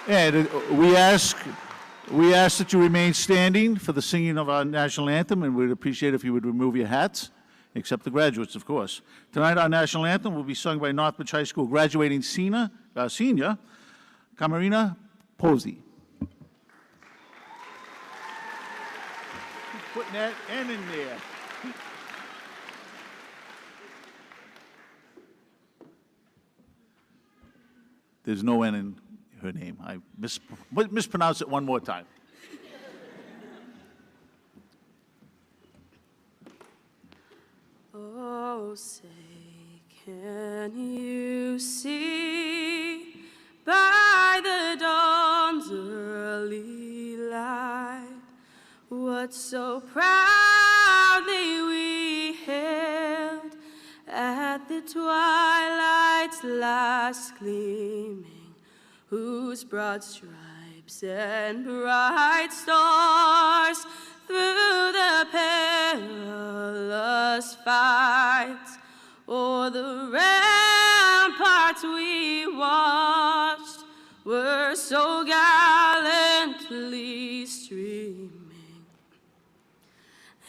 And we ask that you remain standing for the singing of our national anthem, and we'd appreciate if you would remove your hats, except the graduates, of course. Tonight, our national anthem will be sung by Northbridge High School graduating senior Camarina Posey. Putting that N in there. There's no N in her name. I mispronounced it one more time. Oh, say, can you see by the dawn's early light what so proudly we hailed at the twilight's last gleaming, whose broad stripes and bright stars through the perilous fights o'er the ramparts we watched were so gallantly streaming,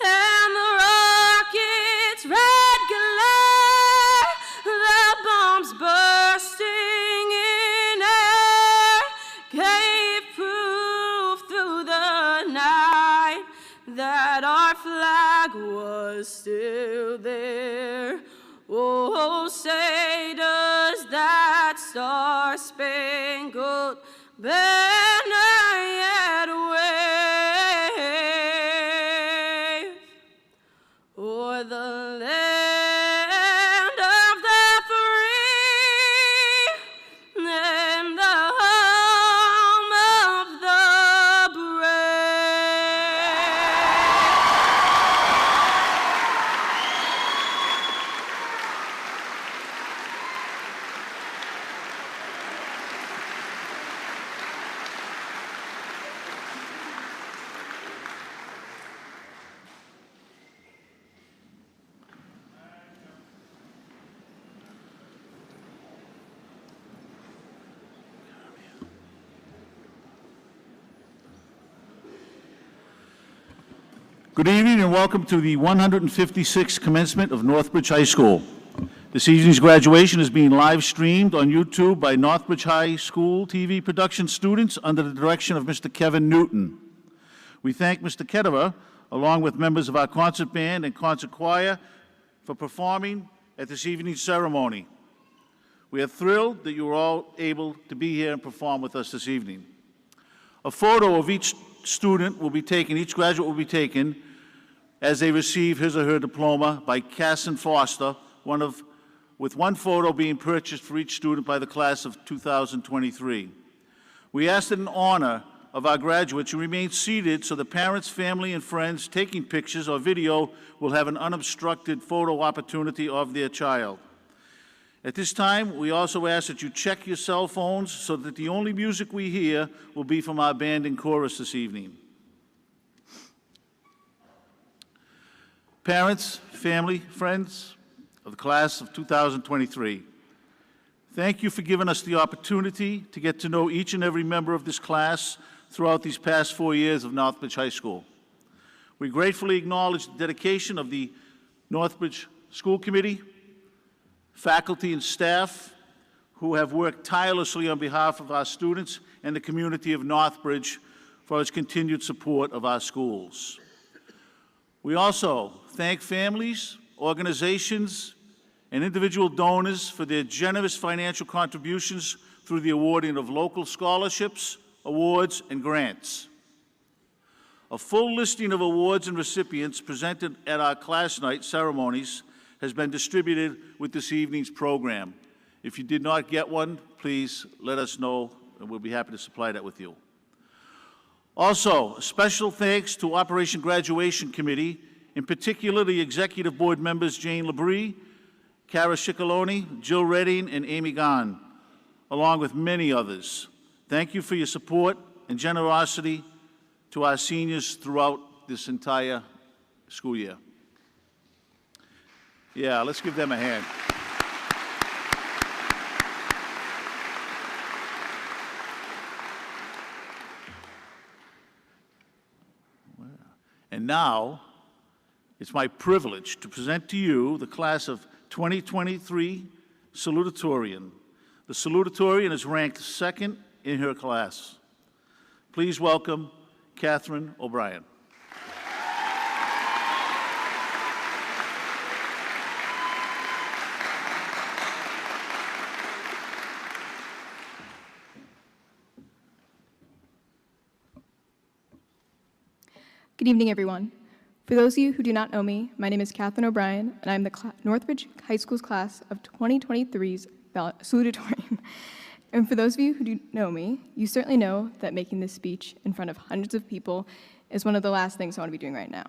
and the rocket's red glare, the bombs bursting in air, gave proof through the night that our flag was still there. Oh, say does that star-spangled banner yet wave o'er the land of the free and the home of the Good evening and welcome to the 156th commencement of Northbridge High School. This evening's graduation is being live streamed on YouTube by Northbridge High School TV production students under the direction of Mr. Kevin Newton. We thank Mr. Ketterer, along with members of our concert band and concert choir, for performing at this evening's ceremony. We are thrilled that you are all able to be here and perform with us this evening. A photo of each student will be taken, each graduate will be taken as they receive his or her diploma by Casson Foster, with one photo being purchased for each student by the class of 2023. We ask that in honor of our graduates, you remain seated so the parents, family, and friends taking pictures or video will have an unobstructed photo opportunity of their child. At this time, we also ask that you check your cell phones so that the only music we hear will be from our band and chorus this evening. Parents, family, friends of the class of 2023, thank you for giving us the opportunity to get to know each and every member of this class throughout these past 4 years of Northbridge High School. We gratefully acknowledge the dedication of the Northbridge School Committee, faculty and staff who have worked tirelessly on behalf of our students and the community of Northbridge for its continued support of our schools. We also thank families, organizations, and individual donors for their generous financial contributions through the awarding of local scholarships, awards, and grants. A full listing of awards and recipients presented at our class night ceremonies has been distributed with this evening's program. If you did not get one, please let us know, and we'll be happy to supply that with you. Also, special thanks to Operation Graduation Committee, in particular the Executive Board members Jane Labrie, Cara Ciccolone, Jill Redding, and Amy Gahn, along with many others. Thank you for your support and generosity to our seniors throughout this entire school year. Yeah, let's give them a hand. And now, it's my privilege to present to you the class of 2023 Salutatorian. The Salutatorian is ranked second in her class. Please welcome Catherine O'Brien. Good evening, everyone. For those of you who do not know me, my name is Catherine O'Brien, and I'm the Northbridge High School's class of 2023's Salutatorian. And for those of you who do know me, you certainly know that making this speech in front of hundreds of people is one of the last things I want to be doing right now.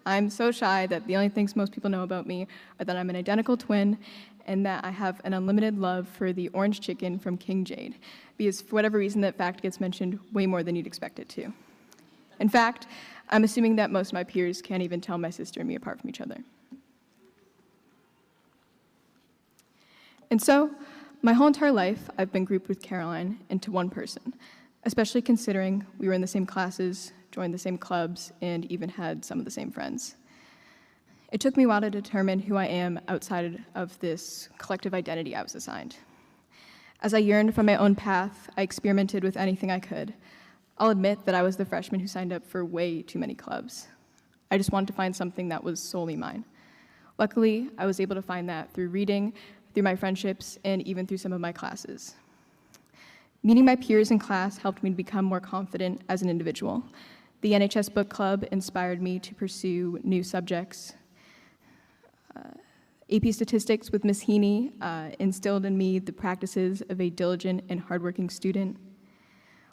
I'm so shy that the only things most people know about me are that I'm an identical twin and that I have an unlimited love for the orange chicken from King Jade, because for whatever reason that fact gets mentioned way more than you'd expect it to. In fact, I'm assuming that most of my peers can't even tell my sister and me apart from each other. And so, my whole entire life, I've been grouped with Caroline into one person, especially considering we were in the same classes, joined the same clubs, and even had some of the same friends. It took me a while to determine who I am outside of this collective identity I was assigned. As I yearned for my own path, I experimented with anything I could. I'll admit that I was the freshman who signed up for way too many clubs. I just wanted to find something that was solely mine. Luckily, I was able to find that through reading, through my friendships, and even through some of my classes. Meeting my peers in class helped me to become more confident as an individual. The NHS Book Club inspired me to pursue new subjects. AP Statistics with Ms. Heaney instilled in me the practices of a diligent and hardworking student.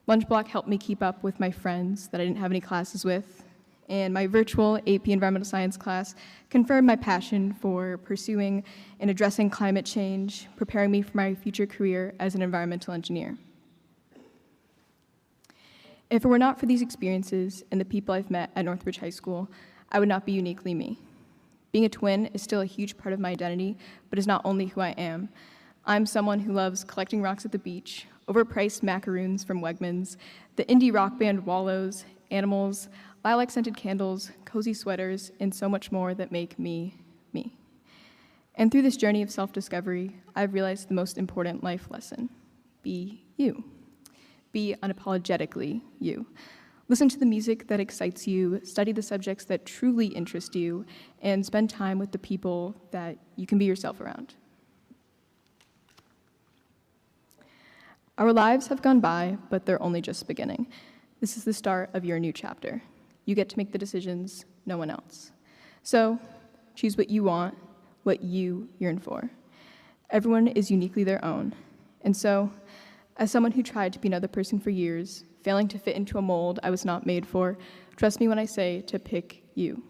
Lunch block helped me keep up with my friends that I didn't have any classes with, and my virtual AP Environmental Science class confirmed my passion for pursuing and addressing climate change, preparing me for my future career as an environmental engineer. If it were not for these experiences and the people I've met at Northbridge High School, I would not be uniquely me. Being a twin is still a huge part of my identity, but is not only who I am. I'm someone who loves collecting rocks at the beach, overpriced macaroons from Wegmans, the indie rock band Wallows, animals, lilac-scented candles, cozy sweaters, and so much more that make me, me. And through this journey of self-discovery, I've realized the most important life lesson: be you. Be unapologetically you. Listen to the music that excites you, study the subjects that truly interest you, and spend time with the people that you can be yourself around. Our lives have gone by, but they're only just beginning. This is the start of your new chapter. You get to make the decisions, no one else. So, choose what you want, what you yearn for. Everyone is uniquely their own. And so, as someone who tried to be another person for years, failing to fit into a mold I was not made for, trust me when I say to pick you.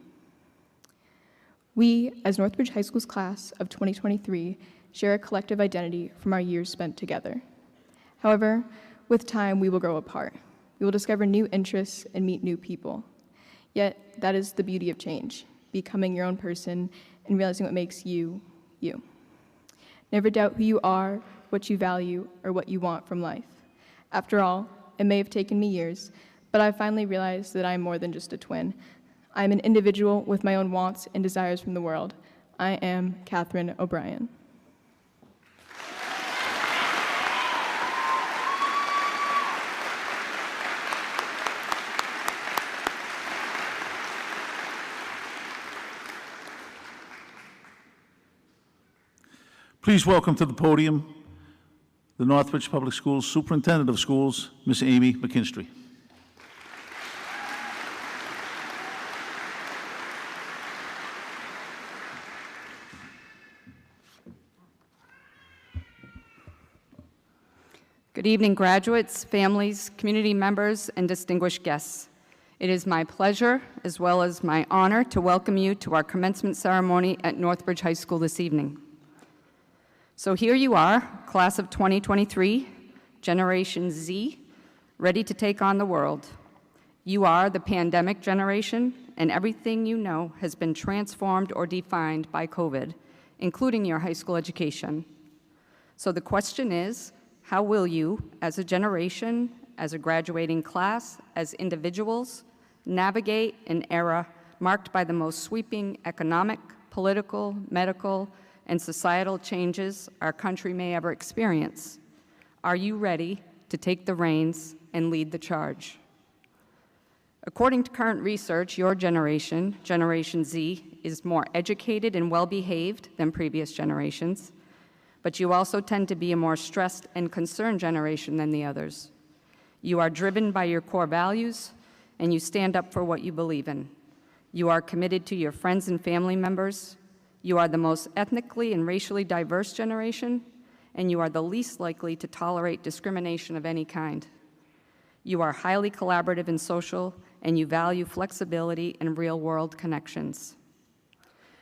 We, as Northbridge High School's class of 2023, share a collective identity from our years spent together. However, with time, we will grow apart. We will discover new interests and meet new people. Yet, that is the beauty of change, becoming your own person and realizing what makes you, you. Never doubt who you are, what you value, or what you want from life. After all, it may have taken me years, but I've finally realized that I'm more than just a twin. I'm an individual with my own wants and desires from the world. I am Catherine O'Brien. Please welcome to the podium the Northbridge Public Schools Superintendent of Schools, Ms. Amy McKinstry. Good evening, graduates, families, community members, and distinguished guests. It is my pleasure, as well as my honor, to welcome you to our commencement ceremony at Northbridge High School this evening. So here you are, class of 2023, Generation Z, ready to take on the world. You are the pandemic generation, and everything you know has been transformed or defined by COVID, including your high school education. So the question is, how will you, as a generation, as a graduating class, as individuals, navigate an era marked by the most sweeping economic, political, medical, and societal changes our country may ever experience? Are you ready to take the reins and lead the charge? According to current research, your generation, Generation Z, is more educated and well-behaved than previous generations, but you also tend to be a more stressed and concerned generation than the others. You are driven by your core values, and you stand up for what you believe in. You are committed to your friends and family members. You are the most ethnically and racially diverse generation, and you are the least likely to tolerate discrimination of any kind. You are highly collaborative and social, and you value flexibility and real-world connections.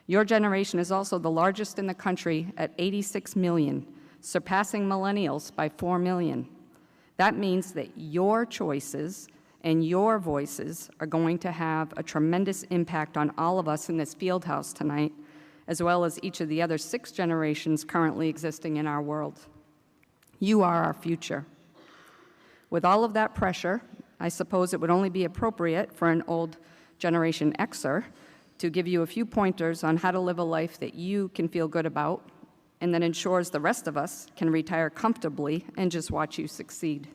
Your generation is also the largest in the country at 86 million, surpassing millennials by 4 million. That means that your choices and your voices are going to have a tremendous impact on all of us in this field house tonight, as well as each of the other 6 generations currently existing in our world. You are our future. With all of that pressure, I suppose it would only be appropriate for an old Generation Xer to give you a few pointers on how to live a life that you can feel good about and that ensures the rest of us can retire comfortably and just watch you succeed.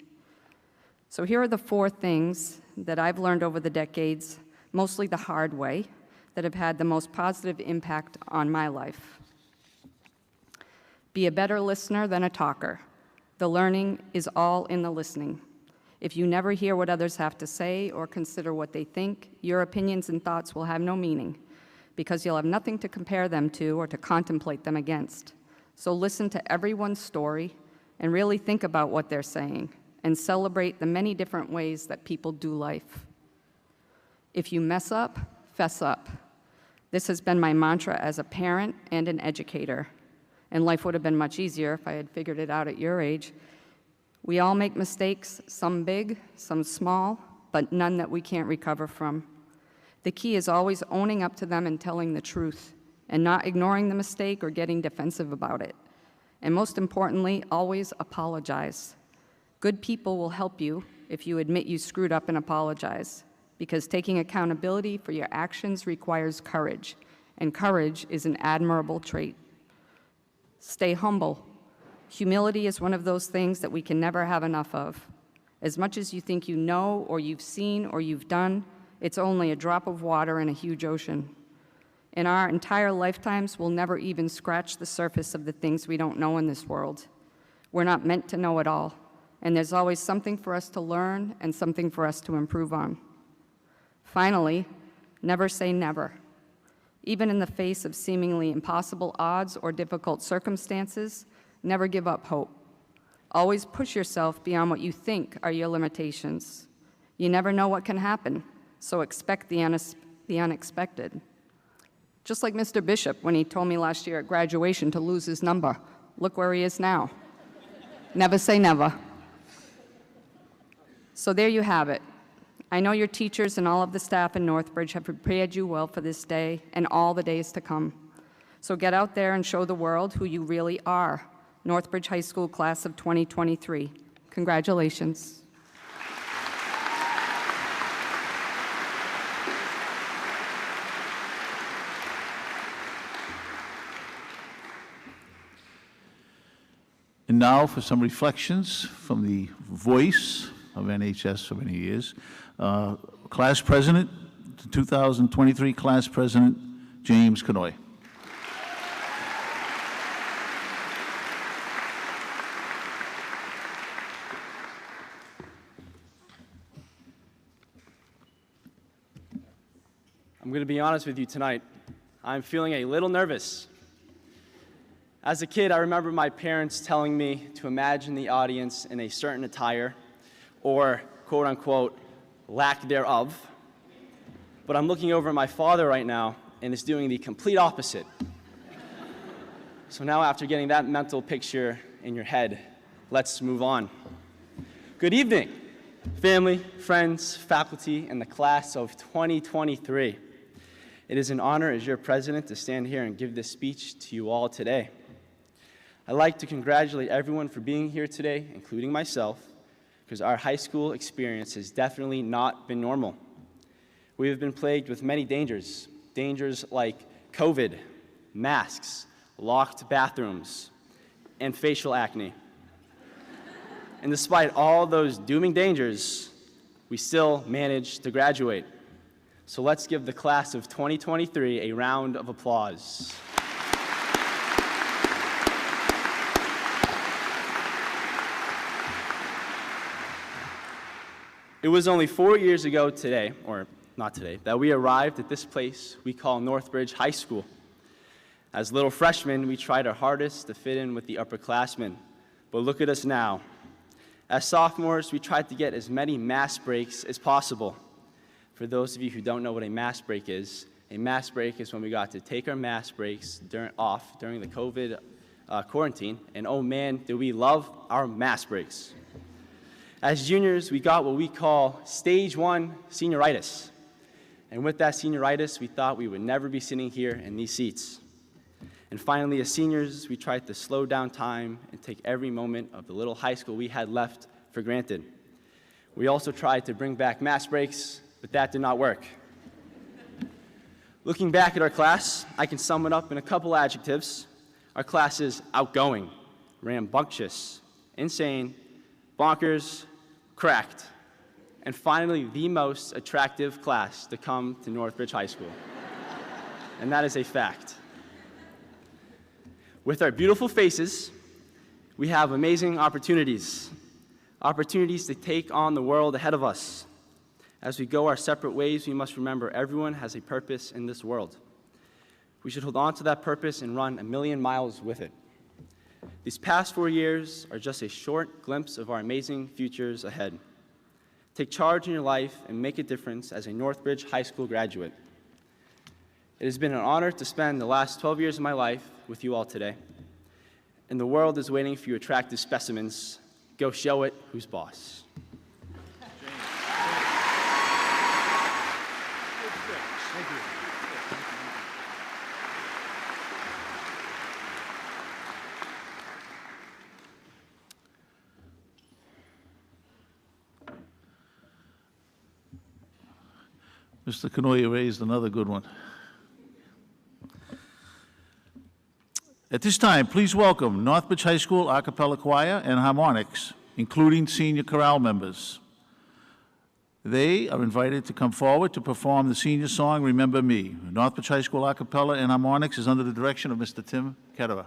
So here are the 4 things that I've learned over the decades, mostly the hard way, that have had the most positive impact on my life. Be a better listener than a talker. The learning is all in the listening. If you never hear what others have to say or consider what they think, your opinions and thoughts will have no meaning because you'll have nothing to compare them to or to contemplate them against. So listen to everyone's story and really think about what they're saying and celebrate the many different ways that people do life. If you mess up, fess up. This has been my mantra as a parent and an educator, and life would have been much easier if I had figured it out at your age. We all make mistakes, some big, some small, but none that we can't recover from. The key is always owning up to them and telling the truth, and not ignoring the mistake or getting defensive about it. And most importantly, always apologize. Good people will help you if you admit you screwed up and apologize, because taking accountability for your actions requires courage, and courage is an admirable trait. Stay humble. Humility is one of those things that we can never have enough of. As much as you think you know, or you've seen, or you've done, it's only a drop of water in a huge ocean. In our entire lifetimes, we'll never even scratch the surface of the things we don't know in this world. We're not meant to know it all, and there's always something for us to learn and something for us to improve on. Finally, never say never. Even in the face of seemingly impossible odds or difficult circumstances, never give up hope. Always push yourself beyond what you think are your limitations. You never know what can happen, so expect the unexpected. Just like Mr. Bishop when he told me last year at graduation to lose his number. Look where he is now. Never say never. So there you have it. I know your teachers and all of the staff in Northbridge have prepared you well for this day and all the days to come. So get out there and show the world who you really are. Northbridge High School class of 2023. Congratulations. And now for some reflections from the voice of NHS for many years. Class President, the 2023 Class President, James Kanoy. I'm going to be honest with you tonight. I'm feeling a little nervous. As a kid, I remember my parents telling me to imagine the audience in a certain attire, or quote-unquote, lack thereof. But I'm looking over at my father right now, and it's doing the complete opposite. So now, after getting that mental picture in your head, let's move on. Good evening, family, friends, faculty, and the class of 2023. It is an honor as your president to stand here and give this speech to you all today. I'd like to congratulate everyone for being here today, including myself, because our high school experience has definitely not been normal. We have been plagued with many dangers like COVID, masks, locked bathrooms, and facial acne. And despite all those dooming dangers, we still managed to graduate. So let's give the class of 2023 a round of applause. It was only 4 years ago today, or not today, that we arrived at this place we call Northbridge High School. As little freshmen, we tried our hardest to fit in with the upperclassmen, but look at us now. As sophomores, we tried to get as many mass breaks as possible. For those of you who don't know what a mass break is when we got to take our mass breaks off during the COVID quarantine, and oh man, did we love our mass breaks. As juniors, we got what we call stage 1 senioritis. And with that senioritis, we thought we would never be sitting here in these seats. And finally, as seniors, we tried to slow down time and take every moment of the little high school we had left for granted. We also tried to bring back mass breaks, but that did not work. Looking back at our class, I can sum it up in a couple adjectives. Our class is outgoing, rambunctious, insane, bonkers, cracked, and finally, the most attractive class to come to Northbridge High School. And that is a fact. With our beautiful faces, we have amazing opportunities to take on the world ahead of us. As we go our separate ways, we must remember everyone has a purpose in this world. We should hold on to that purpose and run 1,000,000 miles with it. These past 4 years are just a short glimpse of our amazing futures ahead. Take charge in your life and make a difference as a Northbridge High School graduate. It has been an honor to spend the last 12 years of my life with you all today. And the world is waiting for you attractive specimens. Go show it who's boss. Thank you. Mr. Canoia raised another good one. At this time, please welcome Northbridge High School a cappella choir and harmonics, including senior chorale members. They are invited to come forward to perform the senior song, Remember Me. Northbridge High School a cappella and harmonics is under the direction of Mr. Tim Ketterer.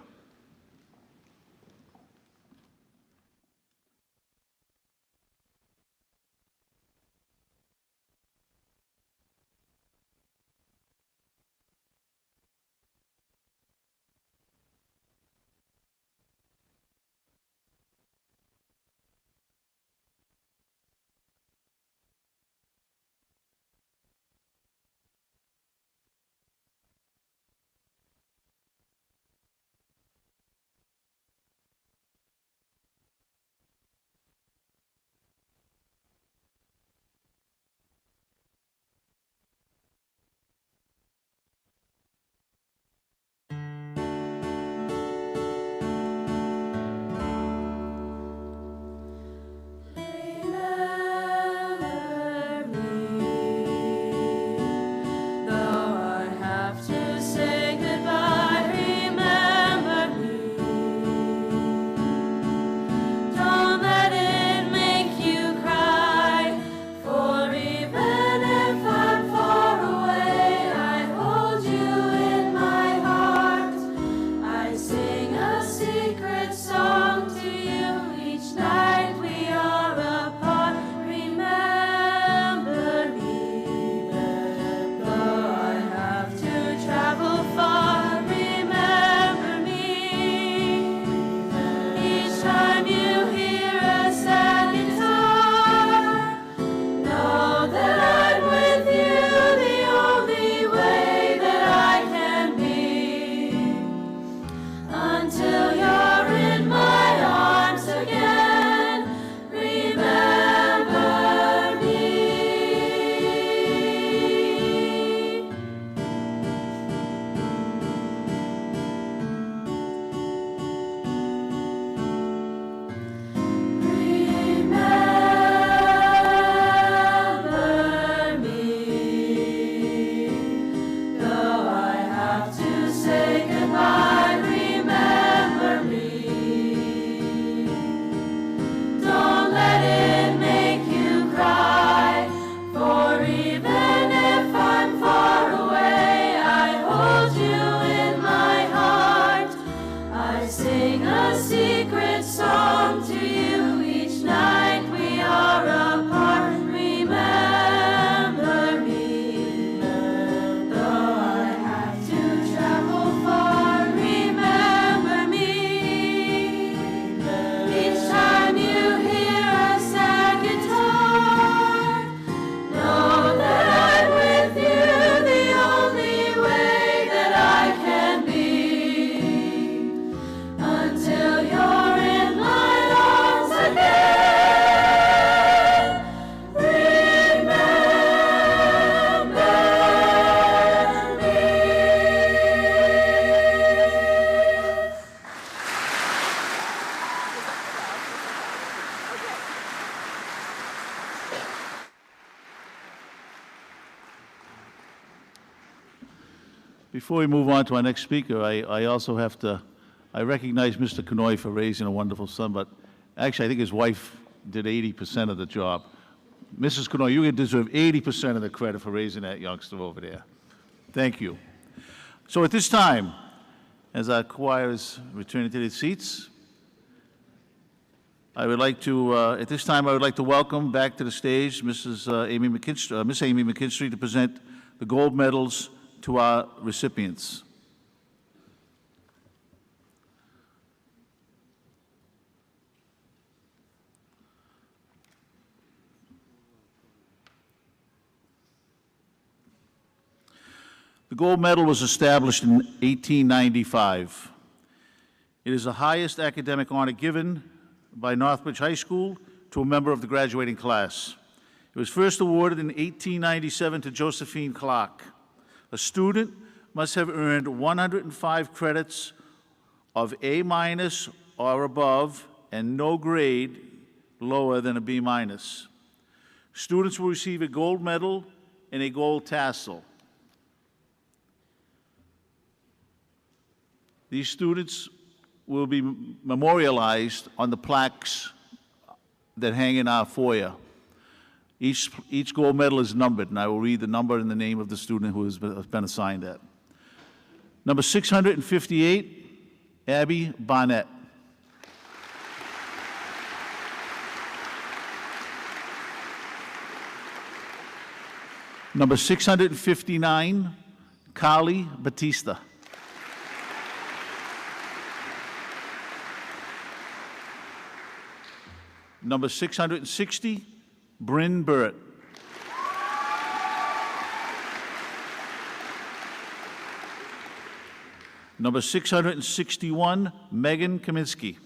Before we move on to our next speaker, I also have to, I recognize Mr. Kanoy for raising a wonderful son, but actually I think his wife did 80% of the job. Mrs. Kanoy, you deserve 80% of the credit for raising that youngster over there. Thank you. So at this time, as our choir is returning to their seats, I would like to, at this time, I would like to welcome back to the stage Miss Amy McKinstry to present the gold medals to our recipients. The gold medal was established in 1895. It is the highest academic honor given by Northbridge High School to a member of the graduating class. It was first awarded in 1897 to Josephine Clark. A student must have earned 105 credits of A- or above and no grade lower than a B-. Students will receive a gold medal and a gold tassel. These students will be memorialized on the plaques that hang in our foyer. Each gold medal is numbered, and I will read the number and the name of the student who has been assigned that. Number 658, Abby Barnett. Number 659, Carly Batista. Number 660, Bryn Burrett. Number 661, Megan Kaminsky.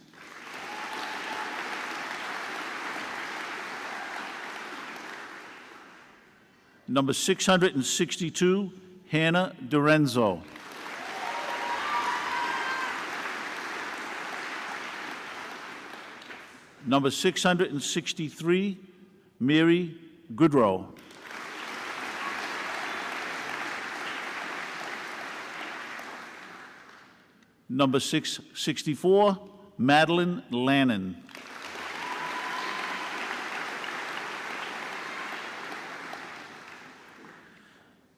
Number 662, Hannah Dorenzo. Number 663, Mary Goodrow. Number 664, Madeline Lannon.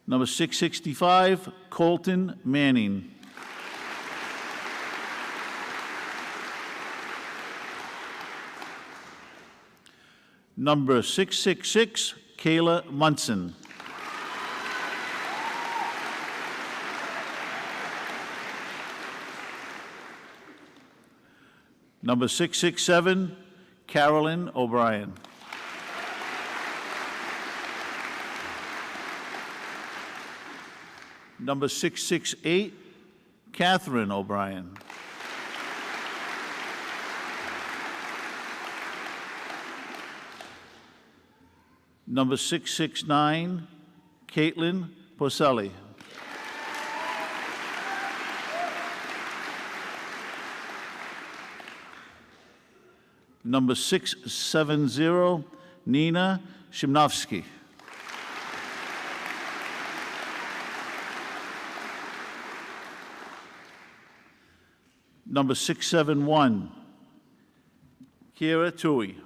Number 665, Colton Manning. Number 666, Kayla Munson. Number 667, Carolyn O'Brien. Number 668, Catherine O'Brien. Number 669, Caitlin Porcelli. Number 670, Nina Shimnovsky. Number 671, Kira Tui.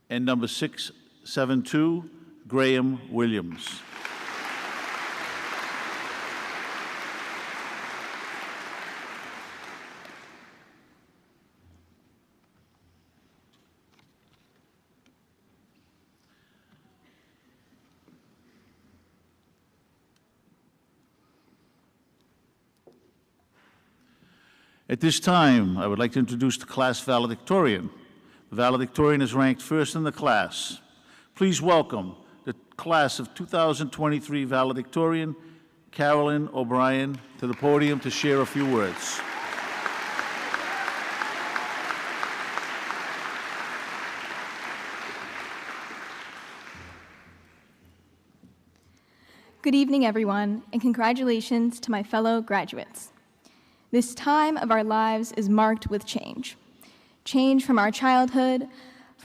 And number 672, Graham Williams. At this time, I would like to introduce the class valedictorian. The valedictorian is ranked first in the class. Please welcome the class of 2023 valedictorian, Carolyn O'Brien, to the podium to share a few words. Good evening, everyone, and congratulations to my fellow graduates. This time of our lives is marked with change. Change from our childhood,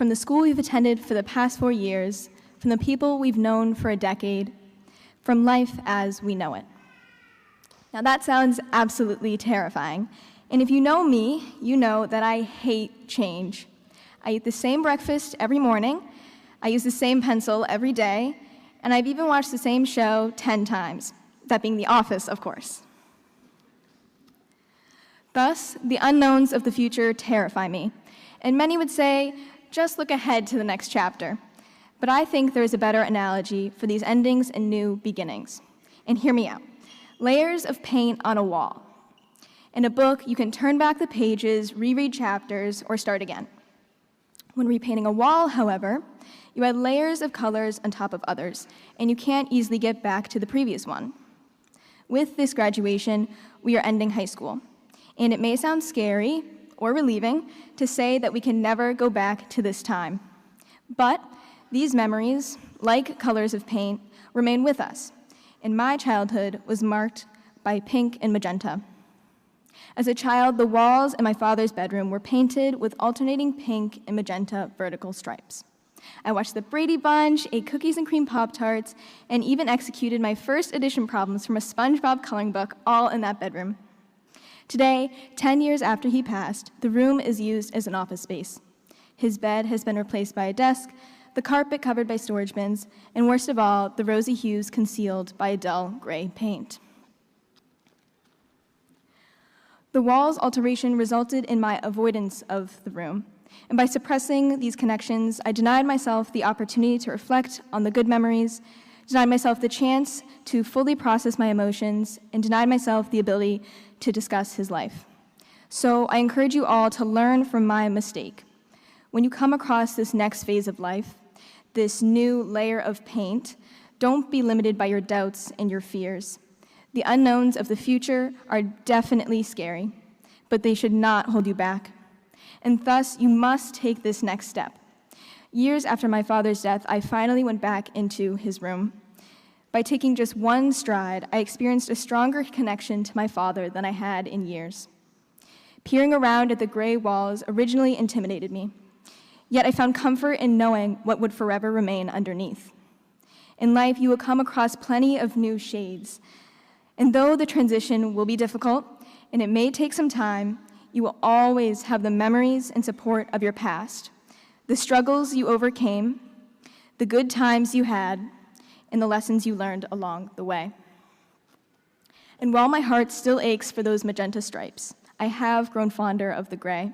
from the school we've attended for the past 4 years, from the people we've known for a decade, from life as we know it. Now that sounds absolutely terrifying, and if you know me, you know that I hate change. I eat the same breakfast every morning, I use the same pencil every day, and I've even watched the same show 10 times, that being The Office, of course. Thus, the unknowns of the future terrify me, and many would say, just look ahead to the next chapter. But I think there is a better analogy for these endings and new beginnings. And hear me out. Layers of paint on a wall. In a book, you can turn back the pages, reread chapters, or start again. When repainting a wall, however, you add layers of colors on top of others, and you can't easily get back to the previous one. With this graduation, we are ending high school, and it may sound scary or relieving to say that we can never go back to this time. But these memories, like colors of paint, remain with us, and my childhood was marked by pink and magenta. As a child, the walls in my father's bedroom were painted with alternating pink and magenta vertical stripes. I watched the Brady Bunch, ate cookies and cream Pop-Tarts, and even executed my first addition problems from a SpongeBob coloring book, all in that bedroom. Today, 10 years after he passed, the room is used as an office space. His bed has been replaced by a desk, the carpet covered by storage bins, and worst of all, the rosy hues concealed by a dull gray paint. The wall's alteration resulted in my avoidance of the room, and by suppressing these connections, I denied myself the opportunity to reflect on the good memories, denied myself the chance to fully process my emotions, and denied myself the ability to discuss his life. So I encourage you all to learn from my mistake. When you come across this next phase of life, this new layer of paint, don't be limited by your doubts and your fears. The unknowns of the future are definitely scary, but they should not hold you back. And thus, you must take this next step. Years after my father's death, I finally went back into his room. By taking just one stride, I experienced a stronger connection to my father than I had in years. Peering around at the gray walls originally intimidated me, yet I found comfort in knowing what would forever remain underneath. In life, you will come across plenty of new shades, and though the transition will be difficult, and it may take some time, you will always have the memories and support of your past, the struggles you overcame, the good times you had, and the lessons you learned along the way. And while my heart still aches for those magenta stripes, I have grown fonder of the gray.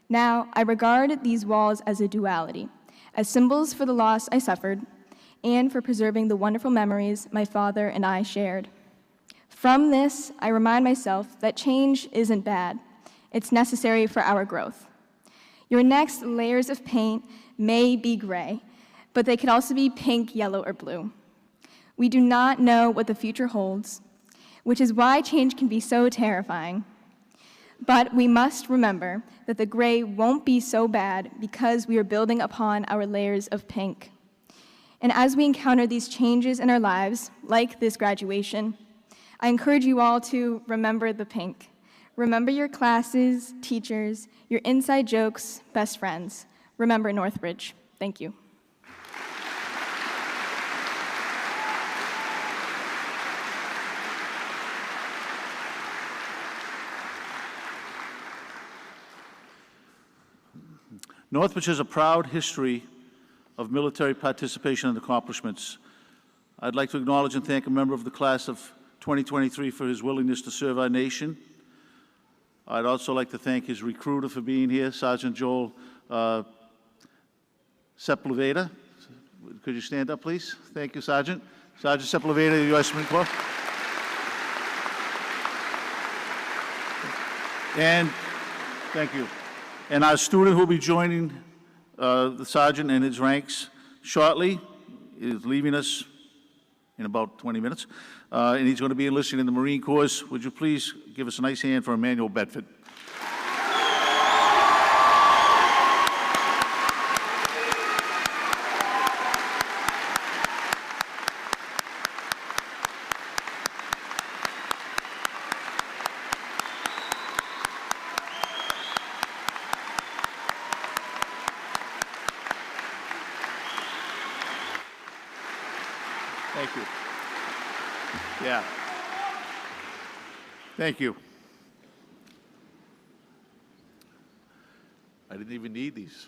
Now, I regard these walls as a duality, as symbols for the loss I suffered, and for preserving the wonderful memories my father and I shared. From this, I remind myself that change isn't bad. It's necessary for our growth. Your next layers of paint may be gray, but they could also be pink, yellow, or blue. We do not know what the future holds, which is why change can be so terrifying. But we must remember that the gray won't be so bad because we are building upon our layers of pink. And as we encounter these changes in our lives, like this graduation, I encourage you all to remember the pink. Remember your classes, teachers, your inside jokes, best friends. Remember Northbridge. Thank you. Northbridge has a proud history of military participation and accomplishments. I'd like to acknowledge and thank a member of the class of 2023 for his willingness to serve our nation. I'd also like to thank his recruiter for being here, Sergeant Joel Sepulveda. Could you stand up, please? Thank you, Sergeant. Sergeant Sepulveda of the U.S. Marine Corps. And thank you. And our student who will be joining the sergeant in his ranks shortly is leaving us in about 20 minutes, and he's going to be enlisting in the Marine Corps. Would you please give us a nice hand for Emmanuel Bedford? Thank you. Yeah. Thank you. I didn't even need these.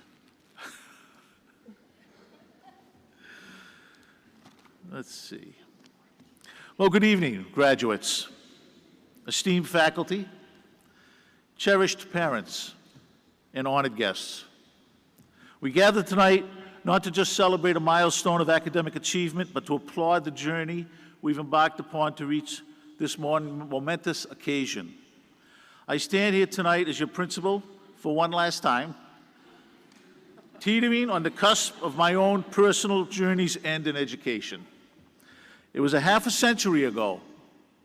Let's see. Well, good evening, graduates, esteemed faculty, cherished parents, and honored guests. We gather tonight not to just celebrate a milestone of academic achievement, but to applaud the journey we've embarked upon to reach this momentous occasion. I stand here tonight as your principal for one last time, teetering on the cusp of my own personal journey's end in education. It was a half a century ago,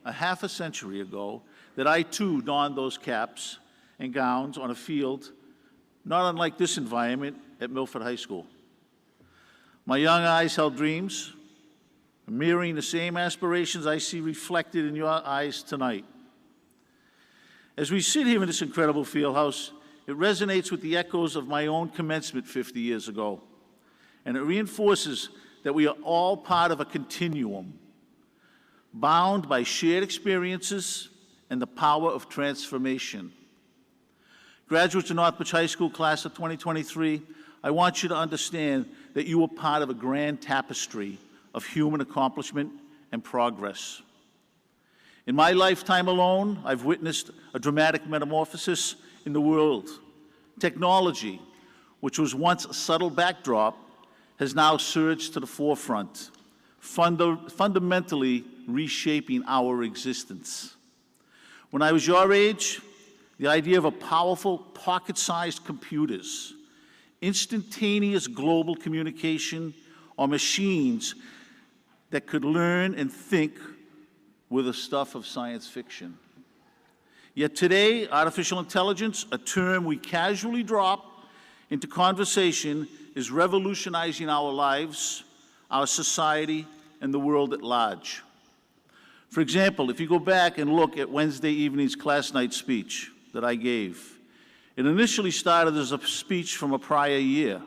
that I too donned those caps and gowns on a field not unlike this environment at Milford High School. My young eyes held dreams, mirroring the same aspirations I see reflected in your eyes tonight. As we sit here in this incredible field house, it resonates with the echoes of my own commencement 50 years ago, and it reinforces that we are all part of a continuum, bound by shared experiences and the power of transformation. Graduates of Northbridge High School class of 2023, I want you to understand that you are part of a grand tapestry of human accomplishment and progress. In my lifetime alone, I've witnessed a dramatic metamorphosis in the world. Technology, which was once a subtle backdrop, has now surged to the forefront, fundamentally reshaping our existence. When I was your age, the idea of a powerful, pocket-sized computers, instantaneous global communication, or machines that could learn and think were the stuff of science fiction. Yet today, artificial intelligence, a term we casually drop into conversation, is revolutionizing our lives, our society, and the world at large. For example, if you go back and look at Wednesday evening's class night speech that I gave, it initially started as a speech from a prior year.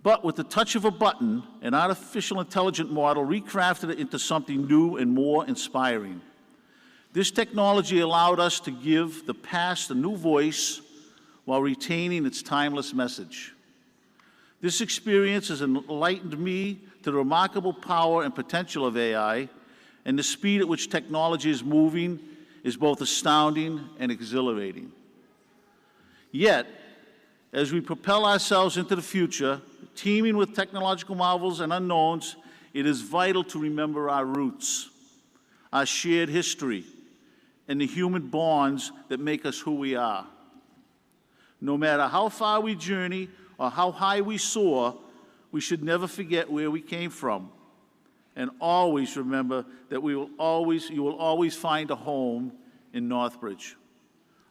But with the touch of a button, an artificial intelligence model recrafted it into something new and more inspiring. This technology allowed us to give the past a new voice while retaining its timeless message. This experience has enlightened me to the remarkable power and potential of AI, and the speed at which technology is moving is both astounding and exhilarating. Yet, as we propel ourselves into the future, teeming with technological marvels and unknowns, it is vital to remember our roots, our shared history, and the human bonds that make us who we are. No matter how far we journey or how high we soar, we should never forget where we came from, and always remember that you will always find a home in Northbridge.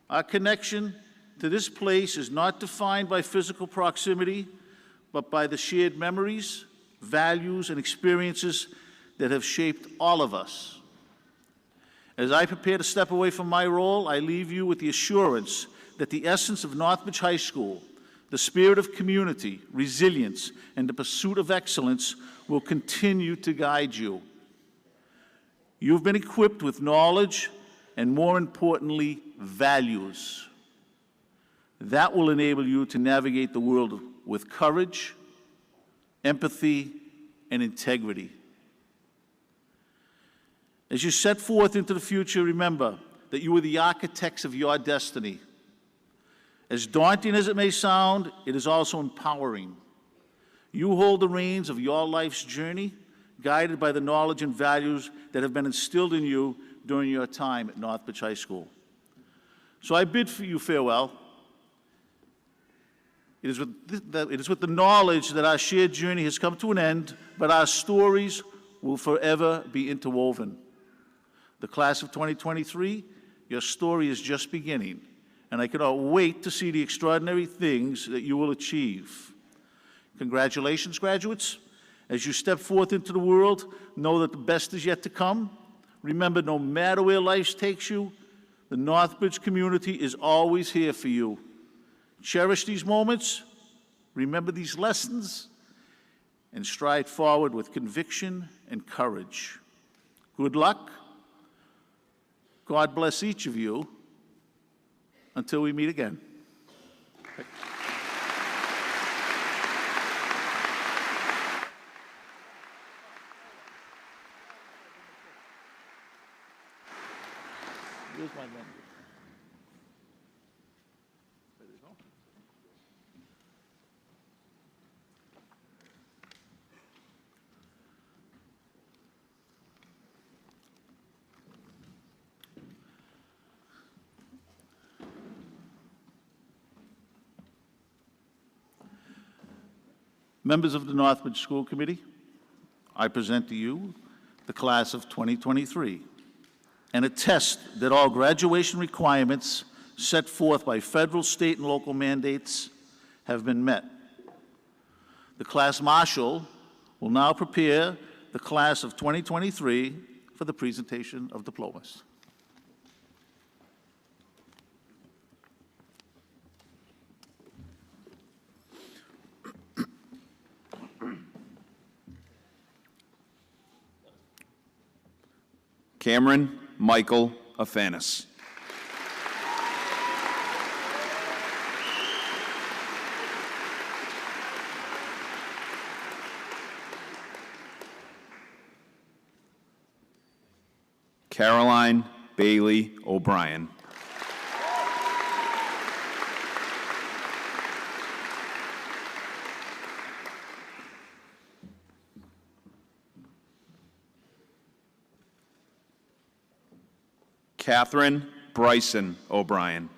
Our connection to this place is not defined by physical proximity, but by the shared memories, values, and experiences that have shaped all of us. As I prepare to step away from my role, I leave you with the assurance that the essence of Northbridge High School, the spirit of community, resilience, and the pursuit of excellence will continue to guide you. You've been equipped with knowledge and, more importantly, values. That will enable you to navigate the world with courage, empathy, and integrity. As you set forth into the future, remember that you are the architects of your destiny. As daunting as it may sound, it is also empowering. You hold the reins of your life's journey, guided by the knowledge and values that have been instilled in you during your time at Northbridge High School. So I bid for you farewell. It is with the knowledge that our shared journey has come to an end, but our stories will forever be interwoven. The class of 2023, your story is just beginning, and I cannot wait to see the extraordinary things that you will achieve. Congratulations, graduates. As you step forth into the world, know that the best is yet to come. Remember, no matter where life takes you, the Northbridge community is always here for you. Cherish these moments, remember these lessons, and stride forward with conviction and courage. Good luck. God bless each of you until we meet again. Here's my menu. There you go. Members of the Northbridge School Committee, I present to you the class of 2023 and attest that all graduation requirements set forth by federal, state, and local mandates have been met. The class marshal will now prepare the class of 2023 for the presentation of diplomas. Cameron Michael Afanis. Caroline Bailey O'Brien. Catherine Bryson O'Brien.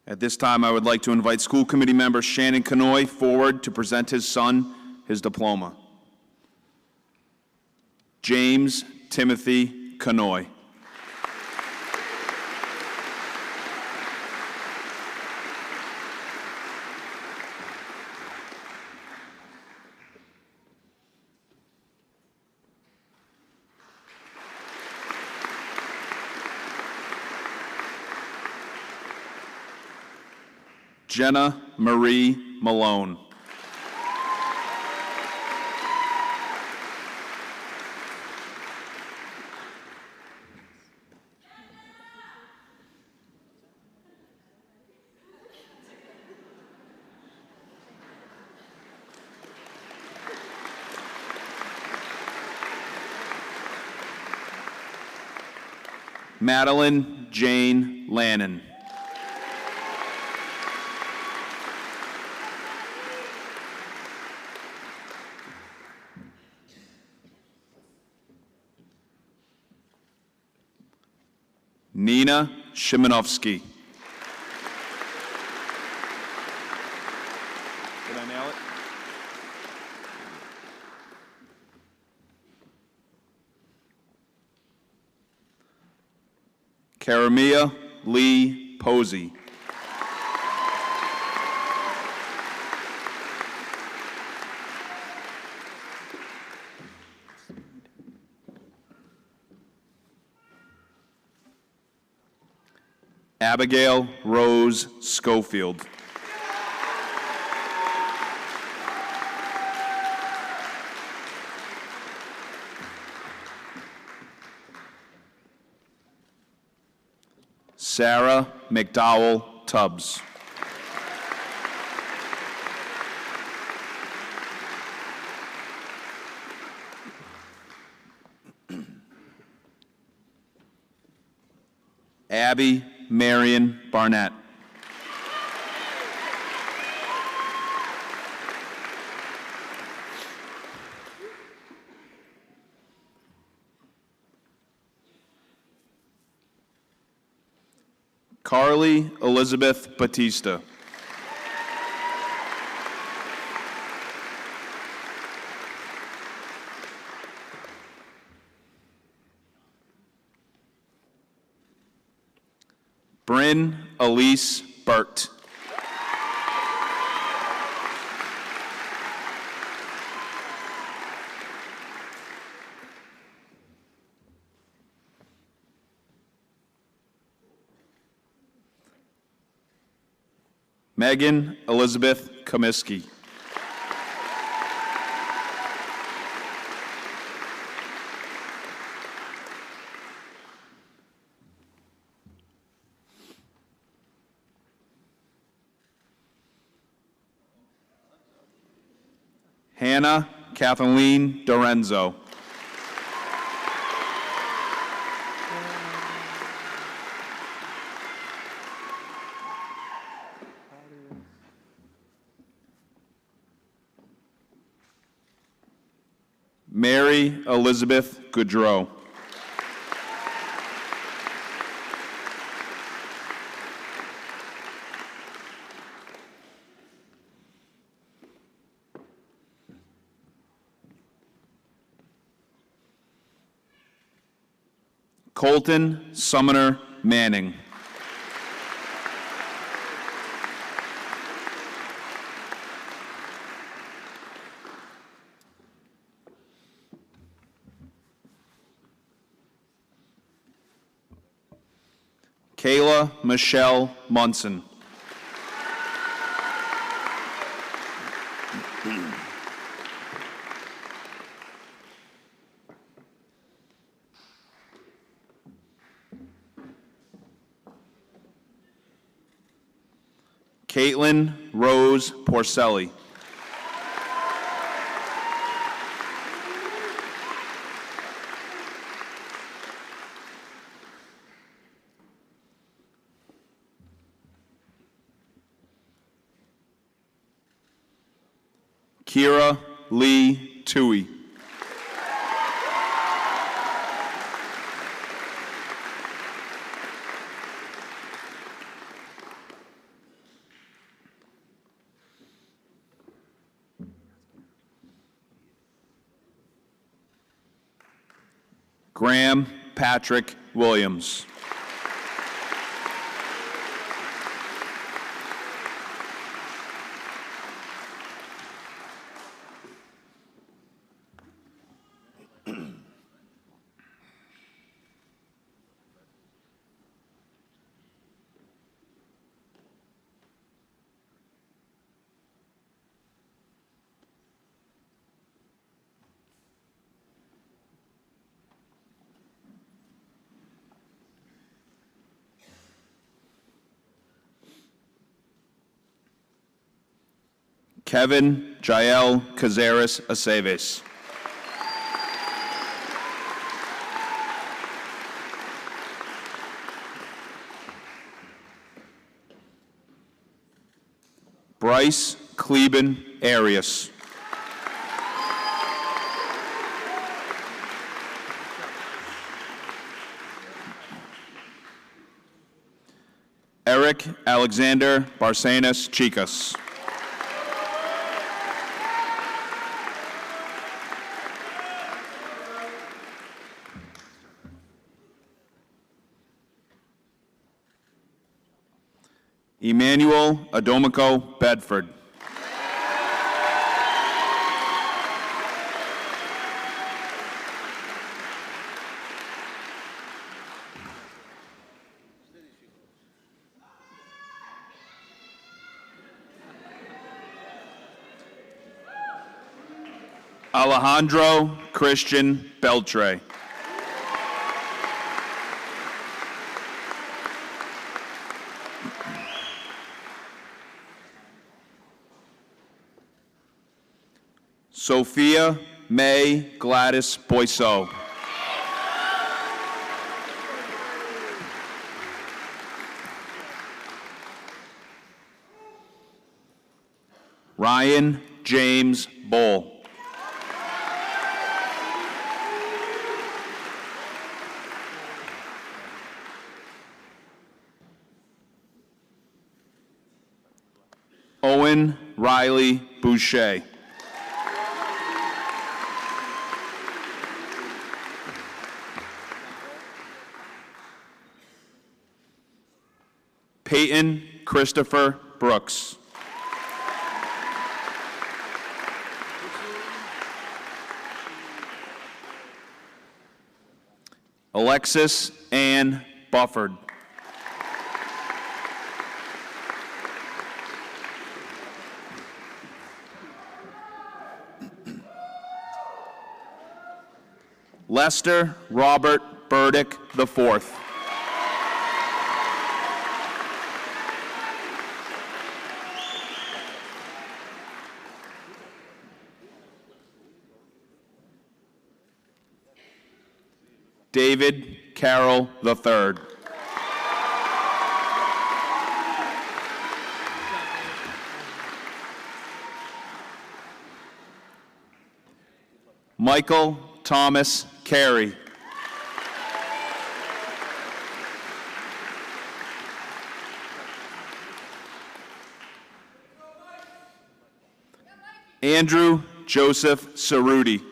At this time, I would like to invite school committee member Shannon Canoy forward to present his son his diploma. James Timothy Canoy. Jenna Marie Malone. Madeline Jane Lannon. Nina Shimanovsky. Did I nail it? Karamia Lee Posey. Abigail Rose Schofield. Sarah McDowell Tubbs. Abby Marion Barnett. Carly Elizabeth Batista. Bryn Elise Burt. Megan Elizabeth Comiskey. Hannah Kathleen Dorenzo. Mary Elizabeth Goodrow. Colton Sumner Manning. Kayla Michelle Munson. Caitlin Rose Porcelli. Kira Lee Tui. Graham Patrick Williams. Kevin Jael Cazares Aceves. Bryce Kleben Arias. Eric Alexander Barcenas Chicas. Emmanuel Adomico Bedford. Alejandro Christian Beltre. Sophia May Gladys Boisseau. Ryan James Bull. Owen Riley Boucher. Peyton Christopher Brooks. Alexis Ann Bufford. Lester Robert Burdick IV. David Carroll III. Michael Thomas Carey. Andrew Joseph Cerruti.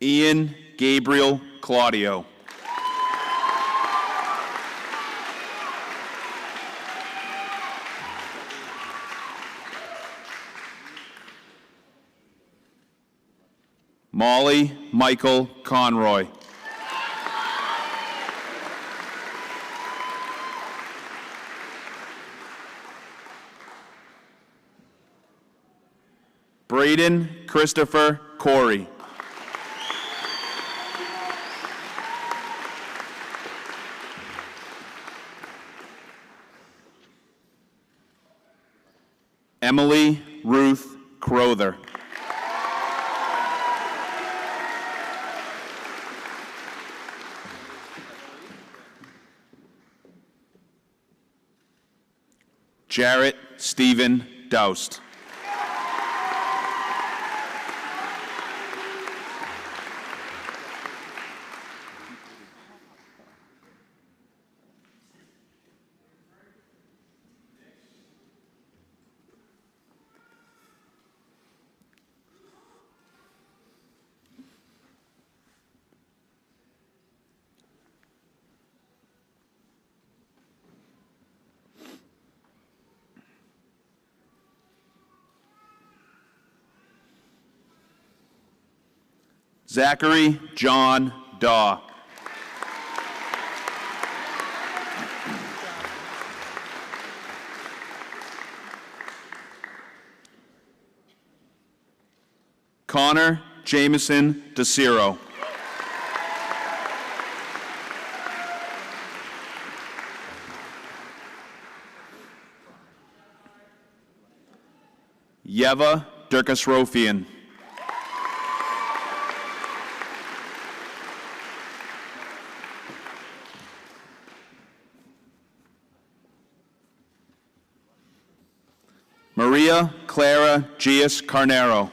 Ian Gabriel Claudio. Molly Michael Conroy. Braden Christopher Corey. Emily Ruth Crowther. Jarrett Stephen Doust. Zachary John Daw. Connor Jameson DeCiro. Yeva Durkasrofian. Maria Clara Gias Carnero.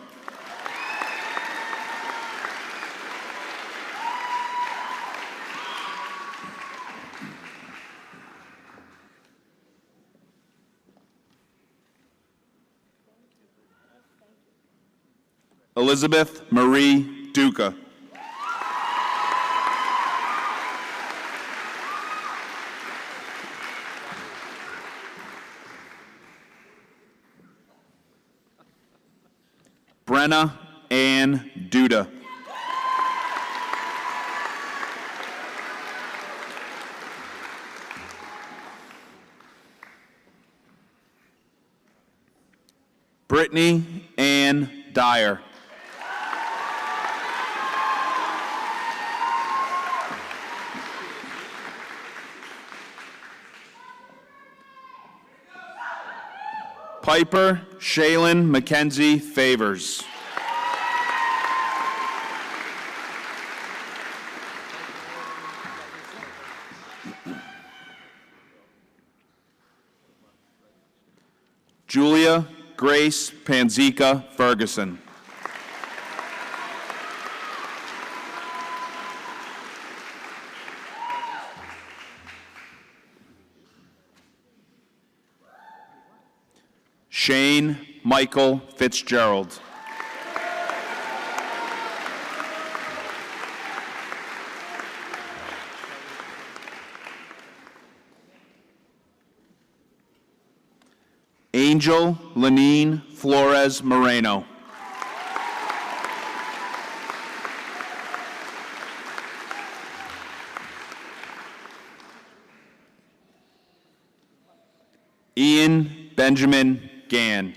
Elizabeth Marie Duca. Brenna Ann Duda. Brittany Ann Dyer. Piper Shaylin Mackenzie Favors. Julia Grace Panzika Ferguson. Shane Michael Fitzgerald. Angel Lenine Flores Moreno. Benjamin Gann.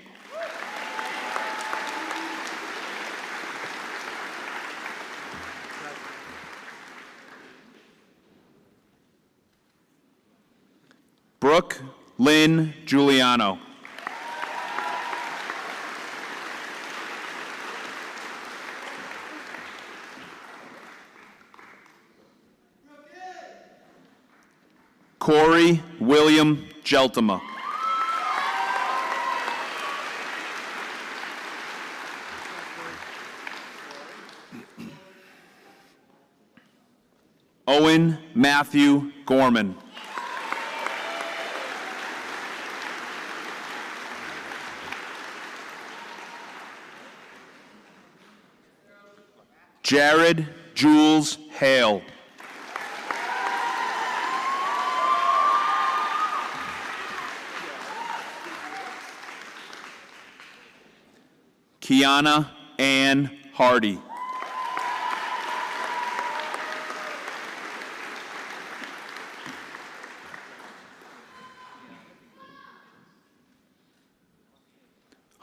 Brooke Lynn Giuliano. Corey William Geltema. Owen Matthew Gorman. Jared Jules Hale. Kiana Ann Hardy.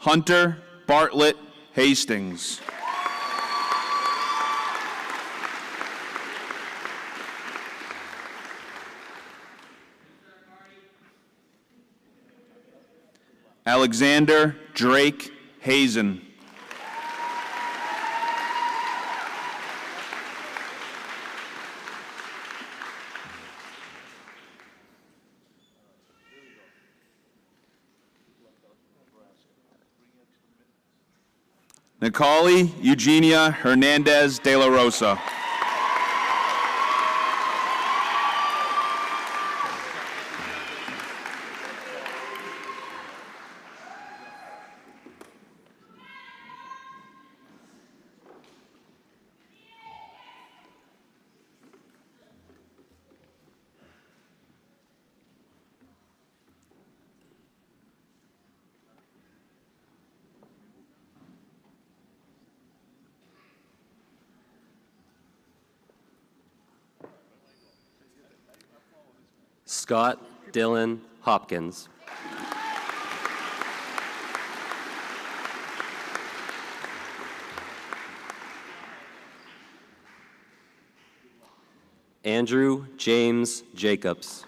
Hunter Bartlett Hastings. Alexander Drake Hazen. Nicole Eugenia Hernandez de la Rosa. Scott Dylan Hopkins. Andrew James Jacobs.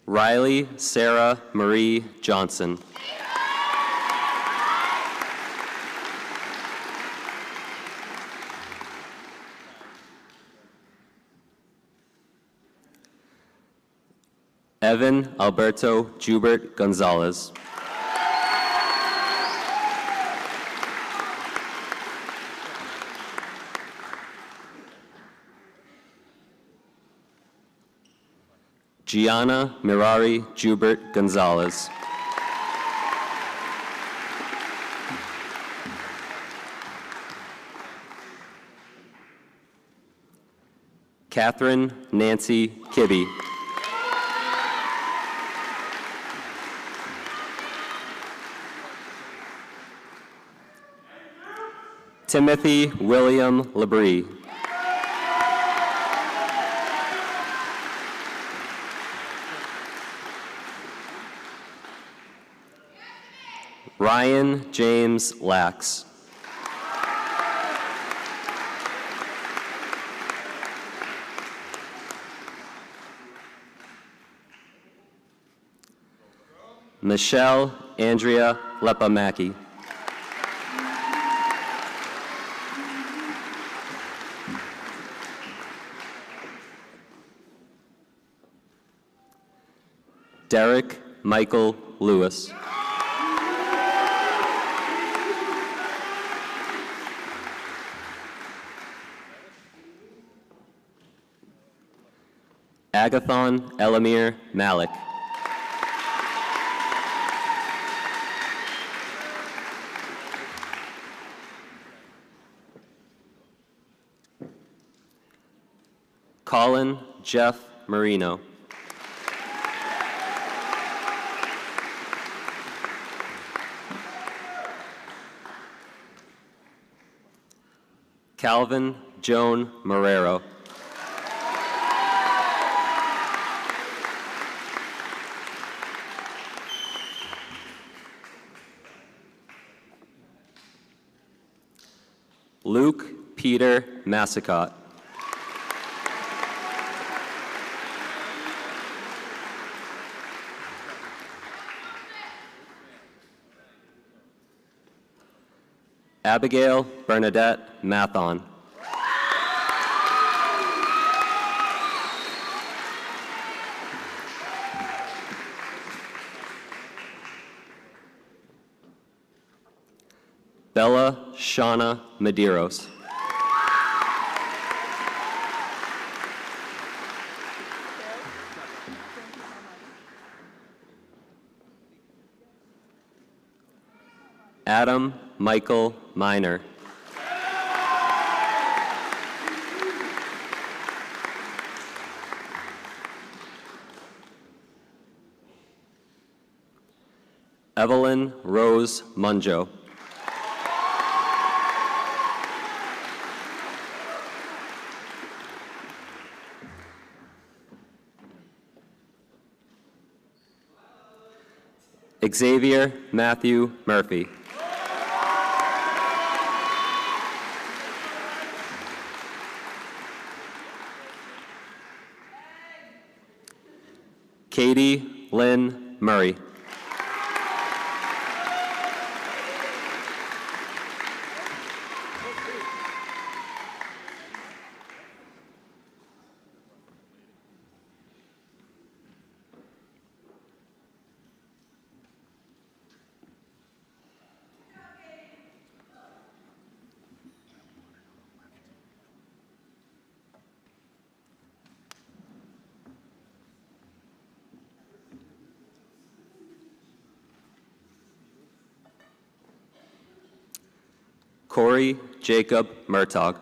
Riley Sarah Marie Johnson. Evan Alberto Jubert Gonzalez. Gianna Mirari Jubert Gonzalez. Catherine Nancy Kibbe. Timothy William Labrie. Ryan James Lax. Michelle Andrea Lepamaki. Derek Michael Lewis. Agathon Elamir Malik. Colin Jeff Marino. Calvin Joan Marrero. Luke Peter Massicott. Abigail Bernadette Mathon. Bella Shauna Medeiros. Adam Michael Miner. Evelyn Rose Munjo. Xavier Matthew Murphy. Katie Lynn Murray. Corey Jacob Murtaugh.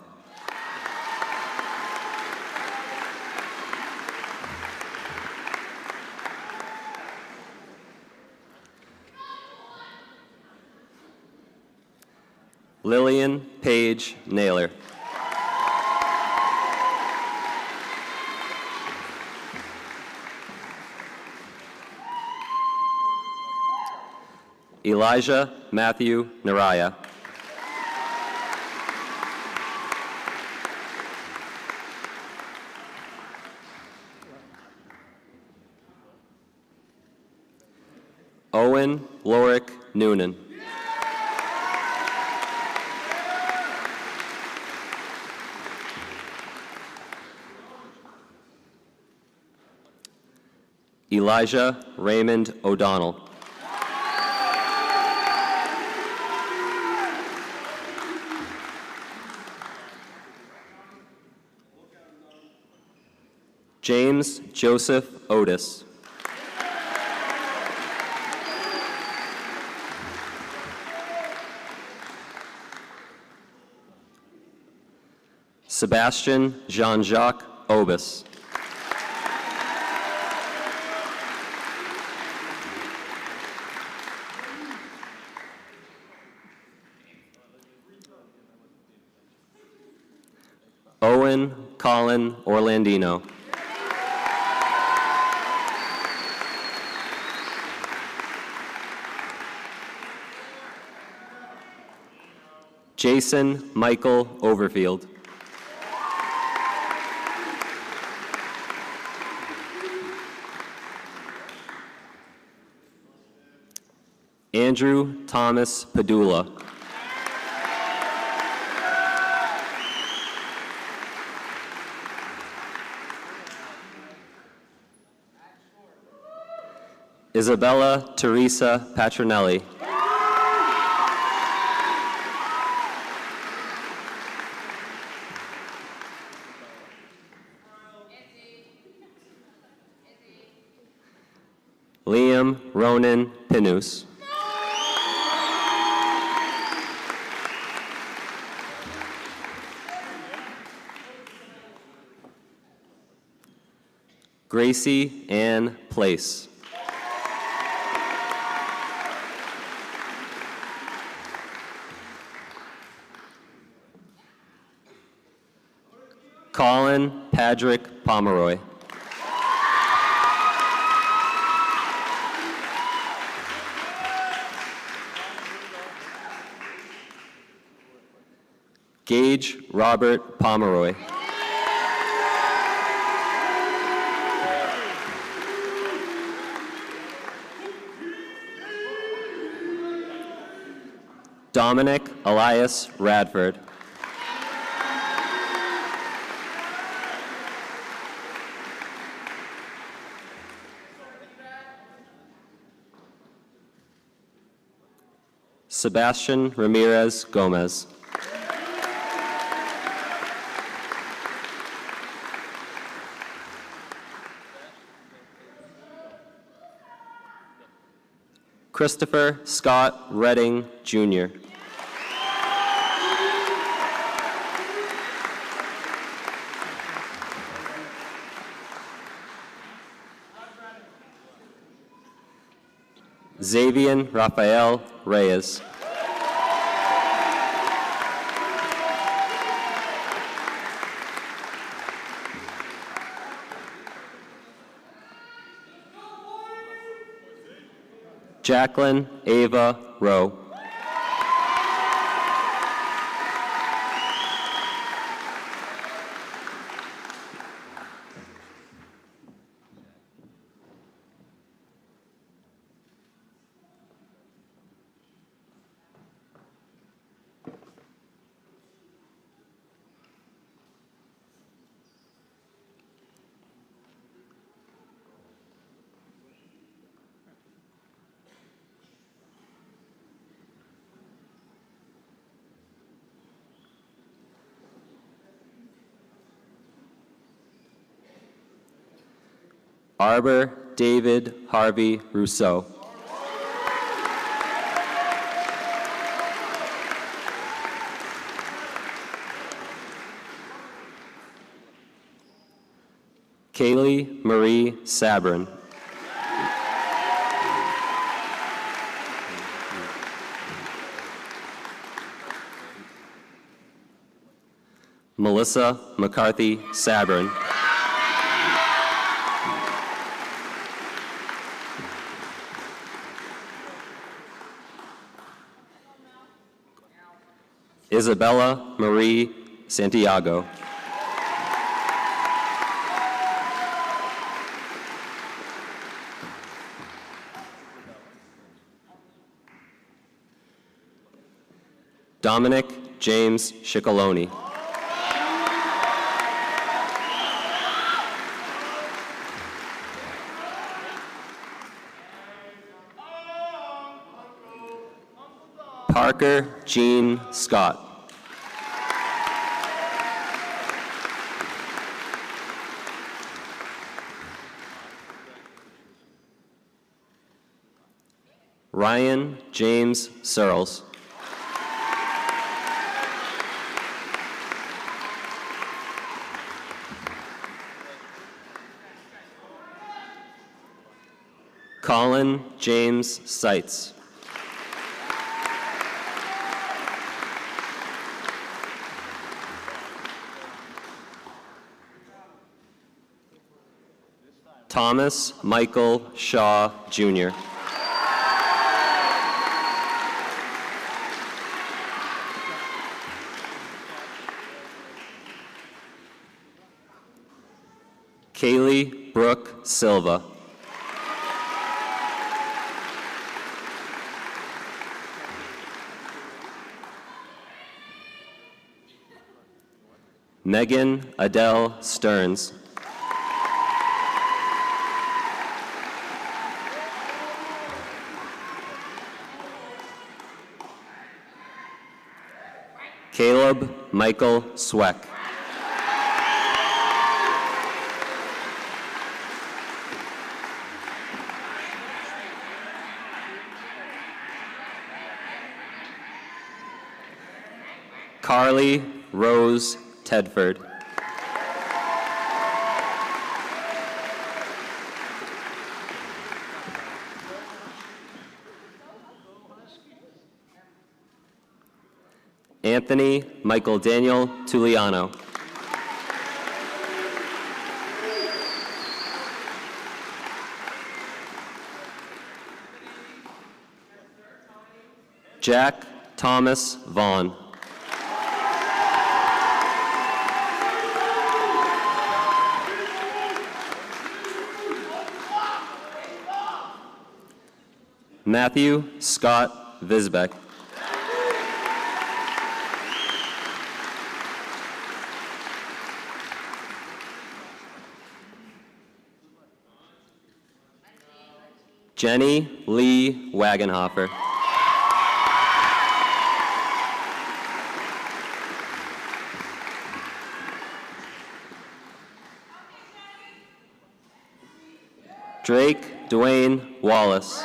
Lillian Paige Naylor. Elijah Matthew Naraya. Owen Lorick Noonan. Elijah Raymond O'Donnell. James Joseph Otis. Sebastian Jean-Jacques Obis. Owen Colin Orlandino. Jason Michael Overfield. Andrew Thomas Padula. Isabella Teresa Patronelli. Liam Ronan Pinus. Gracie Ann Place. Colin Patrick Pomeroy. Gage Robert Pomeroy. Dominic Elias Radford. Sebastian Ramirez Gomez. Christopher Scott Redding, Jr. Xavier Rafael Reyes. Jacqueline Ava Rowe. Arbor David Harvey Rousseau. Kaylee Marie Sabrin. Melissa McCarthy Sabrin. Isabella Marie Santiago. Dominic James Shiccoloni. Parker Jean Scott. Ryan James Searles. Colin James Seitz. Thomas Michael Shaw, Jr. Kaylee Brooke Silva. Megan Adele Stearns. Caleb Michael Sweck. Carly Rose Tedford. Anthony Michael Daniel Tuliano. Jack Thomas Vaughn. Matthew Scott Visbeck. Jenny Lee Wagenhofer. Drake Dwayne Wallace.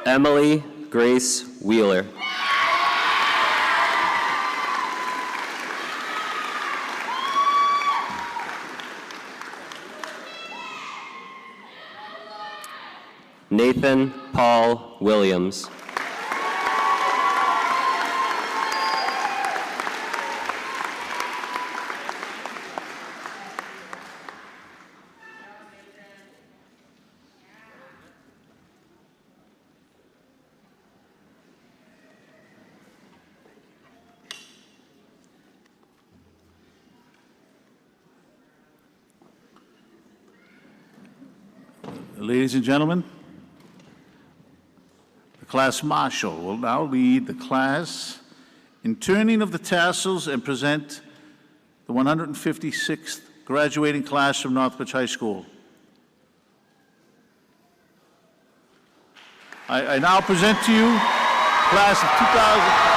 Emily Grace Wheeler. Nathan Paul Williams. Ladies and gentlemen, the class marshal will now lead the class in turning of the tassels and present the 156th graduating class from Northbridge High School. I now present to you class of 2000.